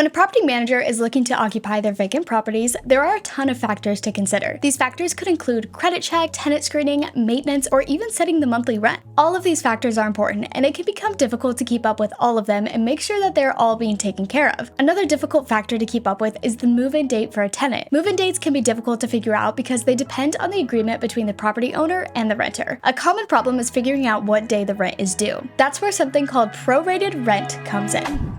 When a property manager is looking to occupy their vacant properties, there are a ton of factors to consider. These factors could include credit check, tenant screening, maintenance, or even setting the monthly rent. All of these factors are important, and it can become difficult to keep up with all of them and make sure that they're all being taken care of. Another difficult factor to keep up with is the move-in date for a tenant. Move-in dates can be difficult to figure out because they depend on the agreement between the property owner and the renter. A common problem is figuring out what day the rent is due. That's where something called prorated rent comes in.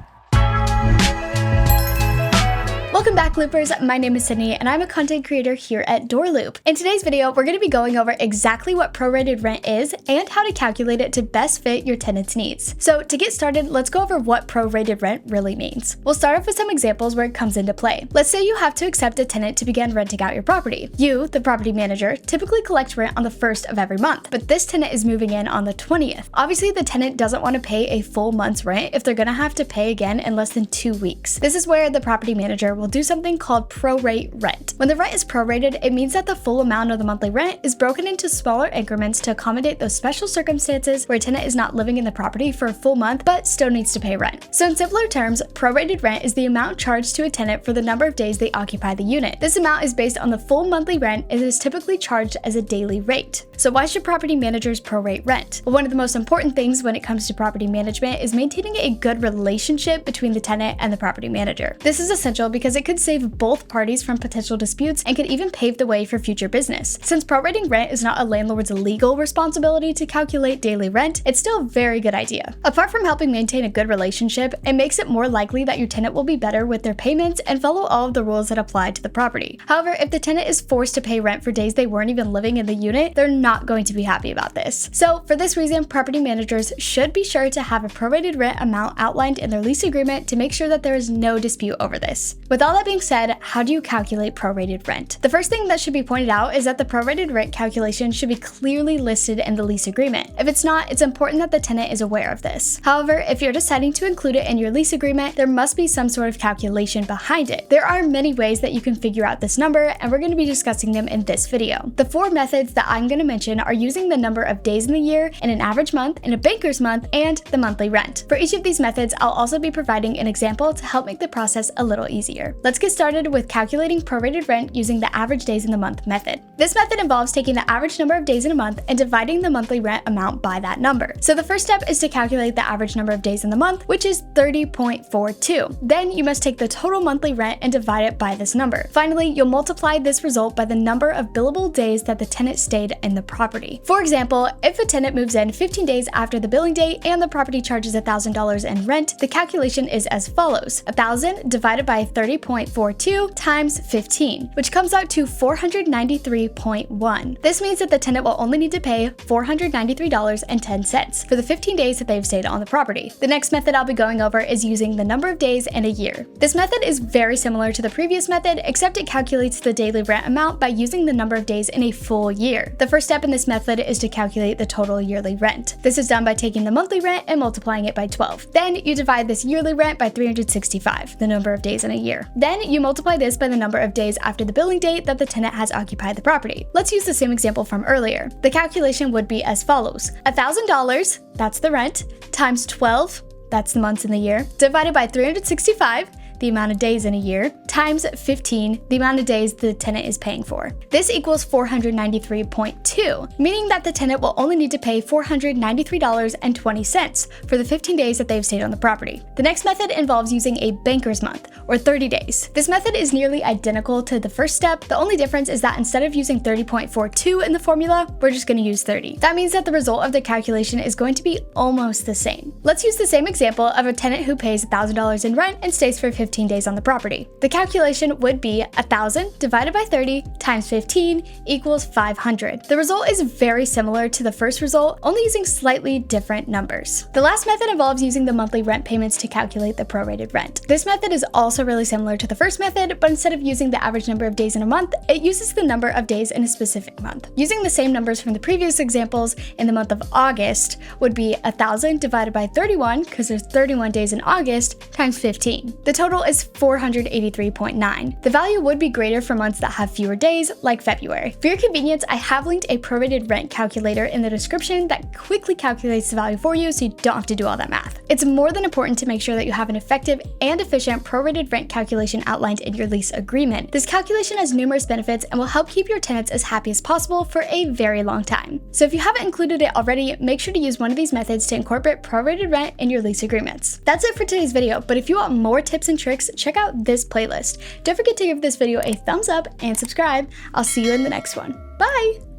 Welcome back, Loopers. My name is Sydney, and I'm a content creator here at DoorLoop. In today's video, we're going to be going over exactly what prorated rent is and how to calculate it to best fit your tenant's needs. So to get started, let's go over what prorated rent really means. We'll start off with some examples where it comes into play. Let's say you have to accept a tenant to begin renting out your property. You, the property manager, typically collect rent on the 1st of every month, but this tenant is moving in on the 20th. Obviously, the tenant doesn't want to pay a full month's rent if they're going to have to pay again in less than 2 weeks. This is where the property manager will do something called prorate rent. When the rent is prorated, it means that the full amount of the monthly rent is broken into smaller increments to accommodate those special circumstances where a tenant is not living in the property for a full month but still needs to pay rent. So in simpler terms, prorated rent is the amount charged to a tenant for the number of days they occupy the unit. This amount is based on the full monthly rent and is typically charged as a daily rate. So why should property managers prorate rent? Well, one of the most important things when it comes to property management is maintaining a good relationship between the tenant and the property manager. This is essential because it could save both parties from potential disputes and could even pave the way for future business. Since prorating rent is not a landlord's legal responsibility to calculate daily rent, it's still a very good idea. Apart from helping maintain a good relationship, it makes it more likely that your tenant will be better with their payments and follow all of the rules that apply to the property. However, if the tenant is forced to pay rent for days they weren't even living in the unit, they're not going to be happy about this. So for this reason, property managers should be sure to have a prorated rent amount outlined in their lease agreement to make sure that there is no dispute over this. With all that being said, how do you calculate prorated rent? The first thing that should be pointed out is that the prorated rent calculation should be clearly listed in the lease agreement. If it's not, it's important that the tenant is aware of this. However, if you're deciding to include it in your lease agreement, there must be some sort of calculation behind it. There are many ways that you can figure out this number, and we're going to be discussing them in this video. The 4 methods that I'm going to mention are using the number of days in the year, in an average month, in a banker's month, and the monthly rent. For each of these methods, I'll also be providing an example to help make the process a little easier. Let's get started with calculating prorated rent using the average days in the month method. This method involves taking the average number of days in a month and dividing the monthly rent amount by that number. So the first step is to calculate the average number of days in the month, which is 30.42. Then you must take the total monthly rent and divide it by this number. Finally, you'll multiply this result by the number of billable days that the tenant stayed in the property. For example, if a tenant moves in 15 days after the billing date and the property charges $1,000 in rent, the calculation is as follows: 1,000 divided by 30.42 times 15, which comes out to 493.1. This means that the tenant will only need to pay $493.10 for the 15 days that they've stayed on the property. The next method I'll be going over is using the number of days in a year. This method is very similar to the previous method, except it calculates the daily rent amount by using the number of days in a full year. The first step in this method is to calculate the total yearly rent. This is done by taking the monthly rent and multiplying it by 12. Then you divide this yearly rent by 365, the number of days in a year. Then you multiply this by the number of days after the billing date that the tenant has occupied the property. Let's use the same example from earlier. The calculation would be as follows: $1,000, that's the rent, times 12, that's the months in the year, divided by 365, the amount of days in a year, times 15, the amount of days the tenant is paying for. This equals 493.2, meaning that the tenant will only need to pay $493.20 for the 15 days that they've stayed on the property. The next method involves using a banker's month, or 30 days. This method is nearly identical to the first step. The only difference is that instead of using 30.42 in the formula, we're just going to use 30. That means that the result of the calculation is going to be almost the same. Let's use the same example of a tenant who pays $1,000 in rent and stays for 15 days on the property. The calculation would be 1,000 divided by 30 times 15 equals 500. The result is very similar to the first result, only using slightly different numbers. The last method involves using the monthly rent payments to calculate the prorated rent. This method is also really similar to the first method, but instead of using the average number of days in a month, it uses the number of days in a specific month. Using the same numbers from the previous examples, in the month of August would be 1,000 divided by 31, because there's 31 days in August, times 15. The total total is 483.9. The value would be greater for months that have fewer days, like February. For your convenience, I have linked a prorated rent calculator in the description that quickly calculates the value for you so you don't have to do all that math. It's more than important to make sure that you have an effective and efficient prorated rent calculation outlined in your lease agreement. This calculation has numerous benefits and will help keep your tenants as happy as possible for a very long time. So if you haven't included it already, make sure to use one of these methods to incorporate prorated rent in your lease agreements. That's it for today's video, but if you want more tips and tricks, check out this playlist. Don't forget to give this video a thumbs up and subscribe. I'll see you in the next one. Bye!